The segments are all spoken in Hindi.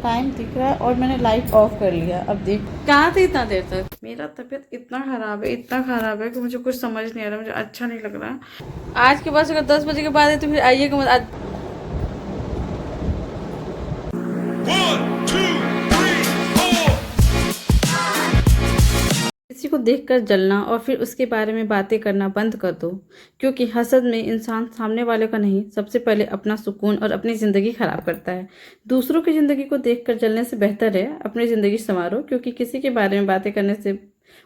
टाइम दिख रहा है और मैंने लाइट ऑफ कर लिया। अब देख कहाँ थी इतना देर तक। मेरा तबीयत इतना ख़राब है कि मुझे कुछ समझ नहीं आ रहा, मुझे अच्छा नहीं लग रहा। आज के बाद अगर 10 बजे के बाद है तो फिर आइएगा मत। आज 1, 2, 3, 4. किसी को देखकर जलना और फिर उसके बारे में बातें करना बंद कर दो, क्योंकि हसद में इंसान सामने वाले का नहीं, सबसे पहले अपना सुकून और अपनी ज़िंदगी ख़राब करता है। दूसरों की ज़िंदगी को देखकर जलने से बेहतर है अपनी ज़िंदगी संवारो, क्योंकि किसी के बारे में बातें करने से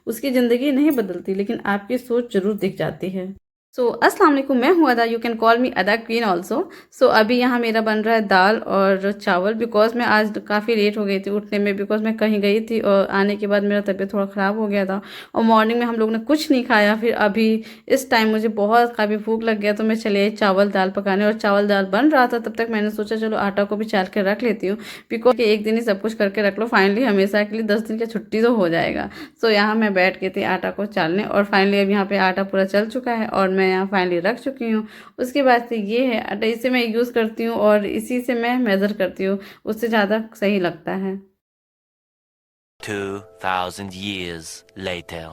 उसकी ज़िंदगी नहीं बदलती, लेकिन आपकी सोच ज़रूर दिख जाती है। अस्सलाम वालेकुम, मैं हूँ अदा, यू कैन कॉल मी अदा क्वीन ऑल्सो। अभी यहाँ मेरा बन रहा है दाल और चावल, बिकॉज मैं आज काफ़ी लेट हो गई थी उठने में, बिकॉज मैं कहीं गई थी और आने के बाद मेरा तबीयत थोड़ा ख़राब हो गया था और मॉर्निंग में हम लोग ने कुछ नहीं खाया। फिर अभी इस टाइम मुझे बहुत काफ़ी भूख लग गया, तो मैं चले आई चावल दाल पकाने, और चावल दाल बन रहा था तब तक मैंने सोचा चलो आटा को भी चाल के रख लेती हूँ, बिकॉज एक दिन ही सब कुछ करके रख लो, फाइनली हमेशा के लिए 10 दिन की छुट्टी तो हो जाएगा। यहाँ मैं बैठ गई थी आटा को चालने, और फाइनली अब यहाँ पे आटा पूरा चल चुका है और मैं यहाँ फाइनली रख चुकी हूँ। उसके बाद से ये है आटा, इसे मैं यूज़ करती हूँ और इसी से मैं मेज़र करती हूँ, उससे ज़्यादा सही लगता है। 2000 years later.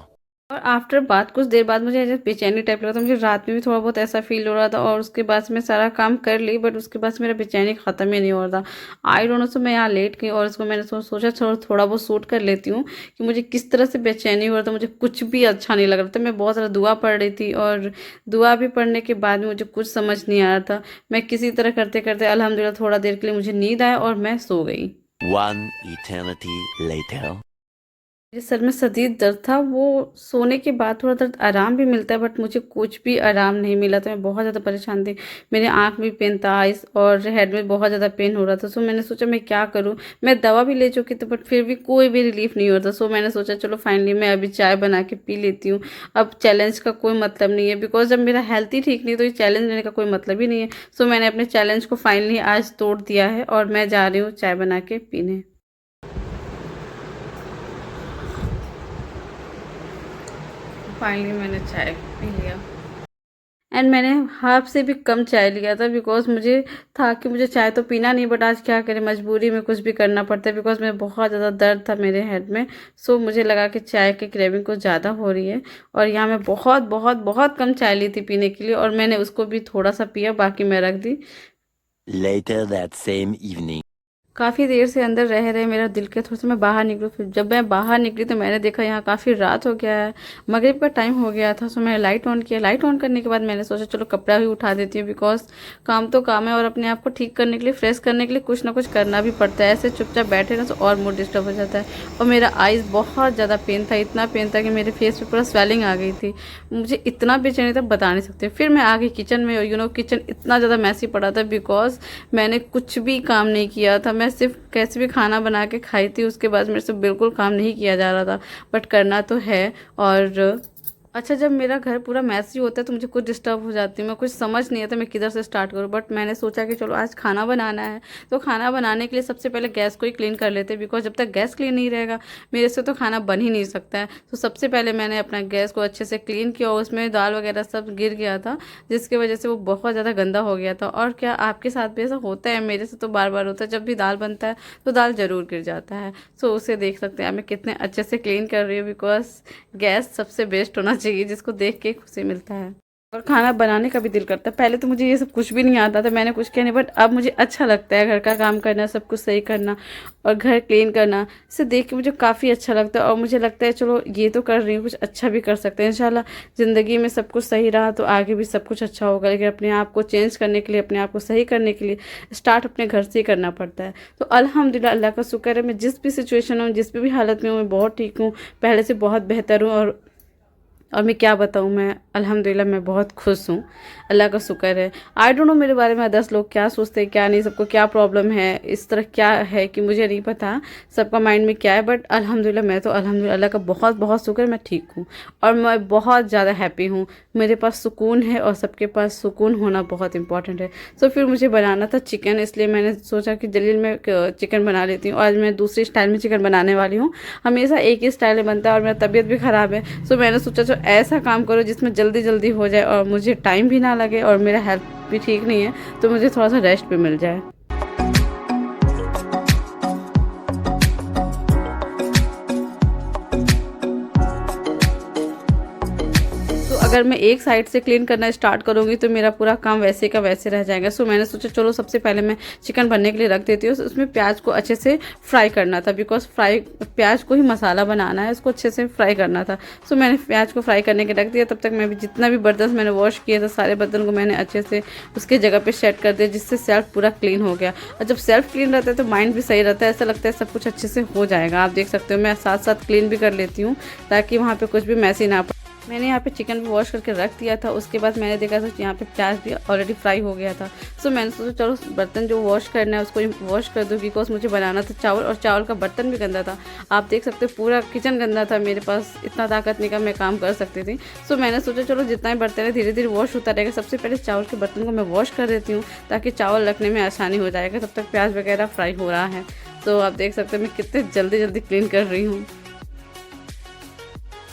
और आफ्टर बात कुछ देर बाद मुझे ऐसे बेचैनी टाइप लगा था, मुझे रात में भी थोड़ा बहुत ऐसा फील हो रहा था, और उसके बाद से मैं सारा काम कर ली, बट उसके बाद से मेरा बेचैनी ख़त्म ही नहीं हो रहा था। I don't know. सो मैं यहाँ लेट गई और उसको मैंने सोचा थोड़ा बहुत सूट कर लेती हूँ कि मुझे किस तरह से बेचैनी हो रहा था। मुझे कुछ भी अच्छा नहीं लग रहा था, मैं बहुत सारा दुआ पढ़ रही थी, और दुआ भी पढ़ने के बाद में मुझे कुछ समझ नहीं आ रहा था। मैं किसी तरह करते करते अल्हम्दुलिल्लाह थोड़ा देर के लिए मुझे नींद आया और मैं सो गई। One eternity later. मेरे सर में शदीद दर्द था, वो सोने के बाद थोड़ा दर्द आराम भी मिलता है, बट मुझे कुछ भी आराम नहीं मिला, तो मैं बहुत ज़्यादा परेशान थी। मेरे आँख में पेन था, आइस और हेड में बहुत ज़्यादा पेन हो रहा था। मैंने सोचा मैं क्या करूँ। मैं दवा भी ले चुकी थी, बट फिर भी कोई भी रिलीफ नहीं हो रहा था। मैंने सोचा चलो फाइनली मैं अभी चाय बना के पी लेती हूँ। अब चैलेंज का कोई मतलब नहीं है, बिकॉज जब मेरा हेल्थ ही ठीक नहीं तो ये चैलेंज लेने का कोई मतलब ही नहीं है। मैंने अपने चैलेंज को फाइनली आज तोड़ दिया है और मैं जा रही हूँ चाय बना के पीने। फाइनली मैंने चाय पी लिया, एंड मैंने हाफ से भी कम चाय लिया था, बिकॉज मुझे था कि मुझे चाय तो पीना नहीं, बट आज क्या करें, मजबूरी में कुछ भी करना पड़ता है, बिकॉज मैं बहुत ज़्यादा दर्द था मेरे हेड में। मुझे लगा कि चाय की क्रेविंग कुछ ज़्यादा हो रही है, और यहाँ मैं बहुत बहुत बहुत कम चाय ली थी पीने के लिए, और मैंने उसको भी थोड़ा सा पिया, बाकी मैं रख दी। Later that same evening. काफ़ी देर से अंदर रह रहे मेरा दिल के, थोड़ा सा मैं बाहर निकलूँ। फिर जब मैं बाहर निकली तो मैंने देखा यहाँ काफ़ी रात हो गया है, मगरिब का टाइम हो गया था। मैंने लाइट ऑन किया। लाइट ऑन करने के बाद मैंने सोचा चलो कपड़ा भी उठा देती हूँ, बिकॉज काम तो काम है, और अपने आप को ठीक करने के लिए, फ्रेश करने के लिए कुछ ना कुछ करना भी पड़ता है। ऐसे चुपचाप बैठे ना तो और मूड डिस्टर्ब हो जाता है। और मेरा आइज़ बहुत ज़्यादा पेन था, इतना पेन था कि मेरे फेस पे पूरा स्वेलिंग आ गई थी। मुझे इतना बेचैनी था बता नहीं सकते। फिर मैं आ गई किचन में, और किचन इतना ज़्यादा मैसी पड़ा था, बिकॉज मैंने कुछ भी काम नहीं किया था। मैं सिर्फ कैसे भी खाना बना के खाई थी, उसके बाद मेरे से बिल्कुल काम नहीं किया जा रहा था, बट करना तो है। और अच्छा, जब मेरा घर पूरा मैसी होता है तो मुझे कुछ डिस्टर्ब हो जाती है, मैं कुछ समझ नहीं आता मैं किधर से स्टार्ट करूँ। बट मैंने सोचा कि चलो आज खाना बनाना है, तो खाना बनाने के लिए सबसे पहले गैस को ही क्लीन कर लेते हैं, बिकॉज जब तक गैस क्लीन नहीं रहेगा मेरे से तो खाना बन ही नहीं सकता है। सबसे पहले मैंने अपना गैस को अच्छे से क्लीन किया, और उसमें दाल वगैरह सब गिर गया था, जिसकी वजह से वो बहुत ज़्यादा गंदा हो गया था। और क्या आपके साथ भी ऐसा होता है? मेरे से तो बार बार होता है, जब भी दाल बनता है तो दाल ज़रूर गिर जाता है। उसे देख सकते हैं मैं कितने अच्छे से क्लीन कर रही हूँ, बिकॉज गैस सबसे बेस्ट होना चाहिए, जिसको देख के खुशी मिलता है। और खाना बनाने का भी दिल करता है। पहले तो मुझे ये सब कुछ भी नहीं आता था, मैंने कुछ किया नहीं, बट अब मुझे अच्छा लगता है घर का काम करना, सब कुछ सही करना और घर क्लीन करना। इसे देख के मुझे काफ़ी अच्छा लगता है, और मुझे लगता है चलो ये तो कर रही हूँ, कुछ अच्छा भी कर सकते हैं। इंशाल्लाह ज़िंदगी में सब कुछ सही रहा तो आगे भी सब कुछ अच्छा होगा, लेकिन अपने आप को चेंज करने के लिए, अपने आप को सही करने के लिए स्टार्ट अपने घर से ही करना पड़ता है। तो अल्हम्दुलिल्लाह, अल्लाह का शुक्र है, मैं जिस भी सिचुएशन हूँ, जिस भी हालत में हूँ, मैं बहुत ठीक हूँ, पहले से बहुत बेहतर हूँ। और मैं क्या बताऊँ, मैं अल्हम्दुलिल्लाह मैं बहुत खुश हूँ, अल्लाह का शुक्र है। आई डोंट नो मेरे बारे में 10 लोग क्या सोचते हैं क्या नहीं, सबको क्या प्रॉब्लम है, इस तरह क्या है कि मुझे नहीं पता सबका माइंड में क्या है, बट अल्हम्दुलिल्लाह मैं तो अल्हम्दुलिल्लाह अल्लाह का बहुत बहुत शुक्र, मैं ठीक हूँ और मैं बहुत ज़्यादा हैप्पी हूँ। मेरे पास सुकून है, और सबके पास सुकून होना बहुत इंपॉर्टेंट है। फिर मुझे बनाना था चिकन, इसलिए मैंने सोचा कि जल्दी में चिकन बना लेती हूँ। आज मैं दूसरी स्टाइल में चिकन बनाने वाली हूँ, हमेशा एक ही स्टाइल में बनता है, और मेरा तबीयत भी ख़राब है। मैंने सोचा ऐसा काम करो जिसमें जल्दी जल्दी हो जाए और मुझे टाइम भी ना लगे, और मेरा हेल्थ भी ठीक नहीं है तो मुझे थोड़ा सा रेस्ट भी मिल जाए। अगर मैं एक साइड से क्लीन करना स्टार्ट करूँगी तो मेरा पूरा काम वैसे का वैसे रह जाएगा। सो मैंने सोचा चलो सबसे पहले मैं चिकन बनने के लिए रख देती हूँ। उसमें प्याज को अच्छे से फ्राई करना था, बिकॉज प्याज को ही मसाला बनाना है, उसको अच्छे से फ्राई करना था। सो मैंने प्याज को फ्राई करने के रख दिया। तब तक मैं भी जितना भी बर्तन मैंने वॉश किया था सारे बर्तन को मैंने अच्छे से उसके जगह पे सेट कर दिया, जिससे सेल्फ पूरा क्लीन हो गया। और जब सेल्फ क्लीन रहता है तो माइंड भी सही रहता है, ऐसा लगता है सब कुछ अच्छे से हो जाएगा। आप देख सकते हो मैं साथ साथ क्लीन भी कर लेती हूँ ताकि वहाँ पे कुछ भी मैसी ना पड़े। मैंने यहाँ पे चिकन भी वॉश करके रख दिया था। उसके बाद मैंने देखा तो यहाँ पे प्याज भी ऑलरेडी फ्राई हो गया था। सो मैंने सोचा चलो बर्तन जो वॉश करना है उसको वॉश कर दूँ, बिकॉज मुझे बनाना था चावल, और चावल का बर्तन भी गंदा था। आप देख सकते हो पूरा किचन गंदा था, मेरे पास इतना ताकत नहीं का मैं काम कर सकती थी। सो मैंने सोचा चलो जितना भी बर्तन है धीरे धीरे वॉश होता रहेगा। सबसे पहले चावल के बर्तन को मैं वॉश कर देती हूँ ताकि चावल रखने में आसानी हो जाएगा। तब तक प्याज वगैरह फ्राई हो रहा है। तो आप देख सकते हो मैं कितने जल्दी जल्दी क्लीन कर रही हूँ।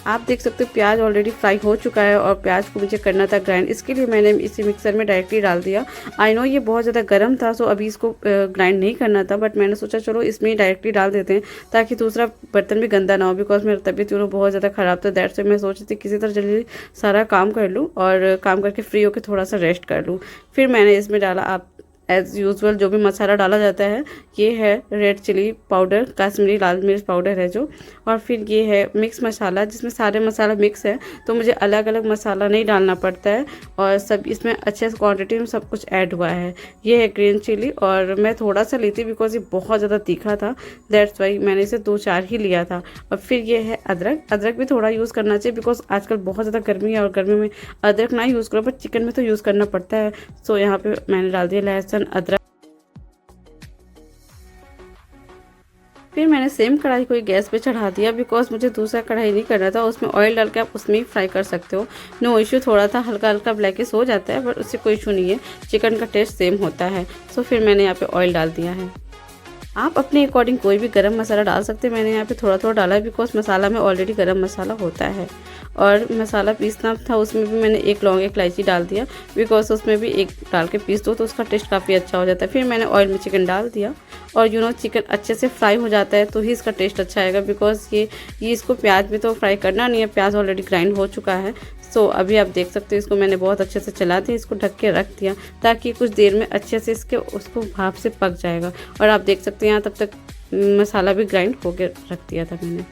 आप देख सकते हो प्याज ऑलरेडी फ्राई हो चुका है और प्याज को मुझे करना था ग्राइंड। इसके लिए मैंने इसे मिक्सर में डायरेक्टली डाल दिया। आई नो ये बहुत ज़्यादा गर्म था, सो अभी इसको ग्राइंड नहीं करना था, बट मैंने सोचा चलो इसमें ही डायरेक्टली डाल देते हैं ताकि दूसरा बर्तन भी गंदा ना हो, बिकॉज मेरा तबीयत बहुत ज़्यादा ख़राब था। दैट से मैं सोची थी किसी तरह जल्दी सारा काम कर लूँ और काम करके फ्री होकर थोड़ा सा रेस्ट कर लूँ। फिर मैंने इसमें डाला, आप एज़ यूजुअल जो भी मसाला डाला जाता है, ये है रेड चिली पाउडर, कश्मीरी लाल मिर्च पाउडर है जो, और फिर ये है मिक्स मसाला जिसमें सारे मसाला मिक्स है, तो मुझे अलग अलग मसाला नहीं डालना पड़ता है और सब इसमें अच्छे क्वांटिटी में सब कुछ ऐड हुआ है। ये है ग्रीन चिली और मैं थोड़ा सा ली थी बिकॉज ये बहुत ज़्यादा तीखा था, दैट्स वाई मैंने इसे 2-4 ही लिया था। और फिर ये है अदरक, अदरक भी थोड़ा यूज़ करना चाहिए बिकॉज आजकल बहुत ज़्यादा गर्मी है और गर्मी में अदरक ना यूज़ करो, बट चिकन में तो यूज़ करना पड़ता है। सो यहाँ पे मैंने डाल दिया लहसुन अदरक। फिर मैंने सेम कढ़ाई को गैस पे चढ़ा दिया बिकॉज मुझे दूसरा कढ़ाई नहीं करना था, उसमें ऑयल डाल के आप उसमें ही फ्राई कर सकते हो। नो इश्यू, थोड़ा सा हल्का हल्का ब्लैकिश हो जाता है बट उससे कोई इशू नहीं है, चिकन का टेस्ट सेम होता है। सो फिर मैंने यहाँ पे ऑयल डाल दिया है। आप अपने अकॉर्डिंग कोई भी गरम मसाला डाल सकते हैं। मैंने यहाँ पे थोड़ा थोड़ा डाला है बिकॉज मसाला में ऑलरेडी गरम मसाला होता है। और मसाला पीसना था उसमें भी मैंने 1 लौंग 1 इलायची डाल दिया बिकॉज उसमें भी एक डाल के पीस दो तो उसका टेस्ट काफ़ी अच्छा हो जाता है। फिर मैंने ऑयल में चिकन डाल दिया और चिकन अच्छे से फ्राई हो जाता है तो ही इसका टेस्ट अच्छा आएगा बिकॉज ये इसको प्याज में तो फ्राई करना नहीं है, प्याज ऑलरेडी ग्राइंड हो चुका है। सो अभी आप देख सकते हो इसको मैंने बहुत अच्छे से चला दिया, इसको ढक के रख दिया ताकि कुछ देर में अच्छे से उसको भाप से पक जाएगा। और आप देख सकते हैं यहाँ तब तक मसाला भी ग्राइंड होके रख दिया था मैंने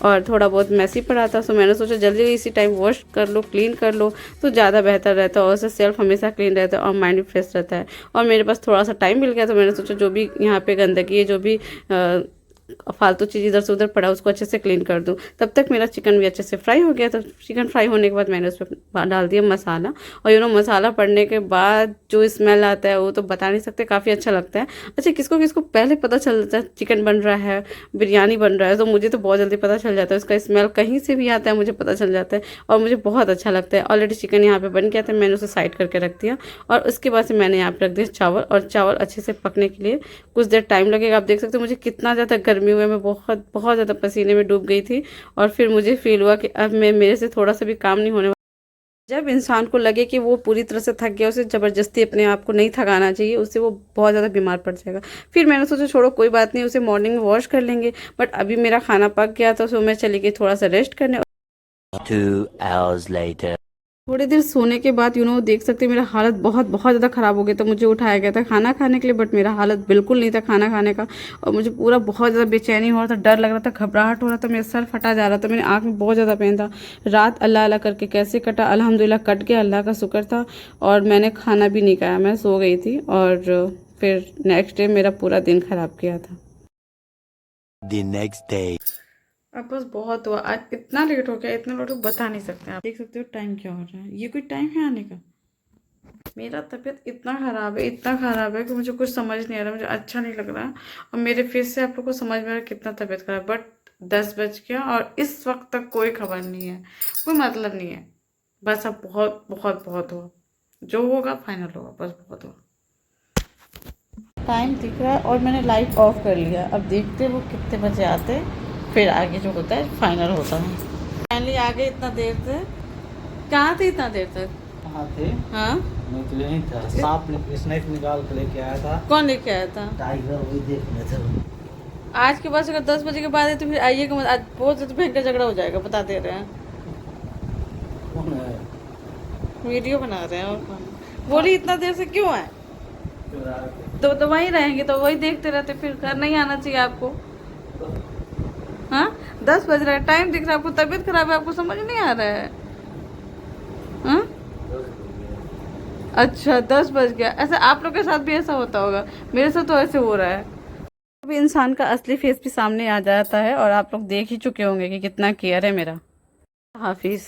और थोड़ा बहुत मैसी पड़ा था। सो मैंने सोचा जल्दी इसी टाइम वॉश कर लो, क्लीन कर लो तो ज़्यादा बेहतर रहता है और उससे सेल्फ हमेशा क्लीन रहता है और माइंड भी फ्रेश रहता है। और मेरे पास थोड़ा सा टाइम मिल गया तो मैंने सोचा जो भी यहाँ पे गंदगी है, जो भी फालतू चीज़ इधर से उधर पड़ा उसको अच्छे से क्लीन कर दूँ। तब तक मेरा चिकन भी अच्छे से फ्राई हो गया। तो चिकन फ्राई होने के बाद मैंने उसमें डाल दिया मसाला और मसाला पड़ने के बाद जो स्मेल आता है वो तो बता नहीं सकते, काफ़ी अच्छा लगता है। अच्छा, किसको किसको पहले पता चल जाता है चिकन बन रहा है, बिरयानी बन रहा है, तो मुझे तो बहुत जल्दी पता चल जाता है। उसका स्मेल कहीं से भी आता है मुझे पता चल जाता है और मुझे बहुत अच्छा लगता है। ऑलरेडी चिकन यहाँ पर बन गया था, मैंने उसे साइड करके रख दिया और उसके बाद से मैंने यहाँ पर रख दिया चावल। और चावल अच्छे से पकने के लिए कुछ देर टाइम लगेगा। आप देख सकते हो मुझे कितना ज़्यादा गर्मी हुआ, मैं बहुत बहुत ज़्यादा पसीने में डूब गई थी और फिर मुझे फील हुआ कि अब मेरे से थोड़ा सा भी काम नहीं होने वाला। जब इंसान को लगे कि वो पूरी तरह से थक गया, उसे ज़बरदस्ती अपने आप को नहीं थकाना चाहिए, उससे वो बहुत ज़्यादा बीमार पड़ जाएगा। फिर मैंने सोचा छोड़ो कोई बात नहीं, उसे मॉर्निंग में वॉश कर लेंगे। बट अभी मेरा खाना पक गया था, सो मैं चली गई थोड़ा सा रेस्ट करने। 2 hours later. थोड़ी देर सोने के बाद देख सकते हैं मेरा हालत बहुत बहुत ज़्यादा ख़राब हो गया था। मुझे उठाया गया था खाना खाने के लिए बट मेरा हालत बिल्कुल नहीं था खाना खाने का और मुझे पूरा बहुत ज़्यादा बेचैनी हो रहा था, डर लग रहा था, घबराहट हो रहा था, मेरा सर फटा जा रहा था, मेरी आँख में बहुत ज़्यादा पेन था। रात अल्लाह अल्लाह करके कैसे कटा, अल्हम्दुलिल्लाह कट गया, अल्लाह का शुक्र था। और मैंने खाना भी नहीं खाया, मैं सो गई थी और फिर नेक्स्ट डे मेरा पूरा दिन ख़राब किया था। The next day. अब बस बहुत हुआ, आज इतना लेट हो गया, इतना लेट हो बता नहीं सकते। आप देख सकते हो टाइम क्या हो रहा है, ये कोई टाइम है आने का। मेरा तबीयत इतना ख़राब है कि मुझे कुछ समझ नहीं आ रहा, मुझे अच्छा नहीं लग रहा और मेरे फेस से आप लोग को समझ में आ रहा है कितना तबीयत ख़राब। बट 10 बज गया और इस वक्त तक कोई खबर नहीं है, कोई मतलब नहीं है। बस अब बहुत बहुत बहुत हुआ, जो होगा फाइनल होगा, बस बहुत हुआ। टाइम दिख रहा है और मैंने लाइट ऑफ कर लिया। अब देखते वो कितने बजे आते, फिर आगे जो होता है फाइनल होता है। फाइनली आ गए। इतना देर से कहाँ थे, इतना देर तक कहाँ थे? हाँ मैं तो यहीं था, सांप स्नेक निकाल के लेके आया था। कौन लेके आया था? टाइगर, वही देखने था। आज के बाद अगर 10 बजे के बाद है तो फिर आइएगा मत, आज बहुत ज़्यादा भयंकर झगड़ा हो जाएगा, बता दे रहे हैं। कौन है? वीडियो बना रहे हैं और कौन। बोली इतना देर से क्यों आए? तो वहीं रहेंगे तो वही देखते रहते, फिर घर नहीं आना चाहिए आपको। हाँ 10 बज रहा है, टाइम दिख रहा है आपको, तबीयत खराब है आपको समझ नहीं आ रहा है? हाँ अच्छा 10 बज गया। ऐसा आप लोग के साथ भी ऐसा होता होगा, मेरे साथ तो ऐसे हो रहा है। अभी इंसान का असली फेस भी सामने आ जाता है और आप लोग देख ही चुके होंगे कि कितना केयर है मेरा। हाफिज।